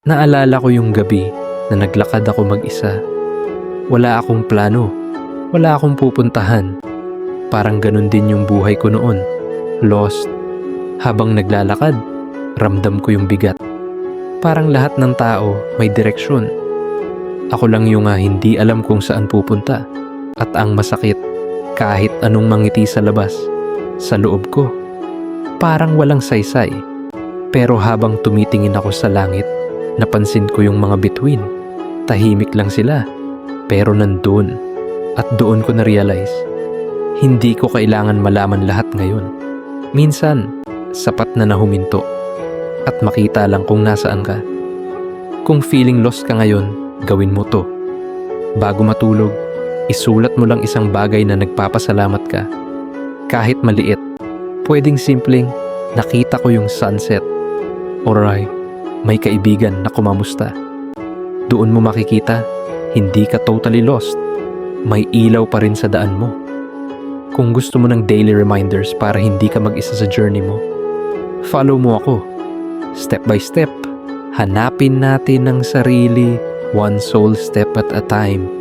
Naalala ko yung gabi na naglakad ako mag-isa. Wala akong plano, wala akong pupuntahan. Parang ganun din yung buhay ko noon, lost. Habang naglalakad, ramdam ko yung bigat. Parang lahat ng tao may direksyon. Ako lang yung hindi alam kung saan pupunta. At ang masakit, kahit anong mangiti sa labas, sa loob ko, parang walang saysay. Pero habang tumitingin ako sa langit, napansin ko yung mga bituin. Tahimik lang sila, pero nandun. At doon ko na-realize, hindi ko kailangan malaman lahat ngayon. Minsan, sapat na huminto at makita lang kung nasaan ka. Kung feeling lost ka ngayon, gawin mo to. Bago matulog, isulat mo lang isang bagay na nagpapasalamat ka. Kahit maliit, pwedeng simpleng, nakita ko yung sunset. Or may kaibigan na kumamusta. Doon mo makikita, hindi ka totally lost. May ilaw pa rin sa daan mo. Kung gusto mo ng daily reminders para hindi ka mag-isa sa journey mo, follow mo ako. Step by step, hanapin natin ang sarili, one soul step at a time.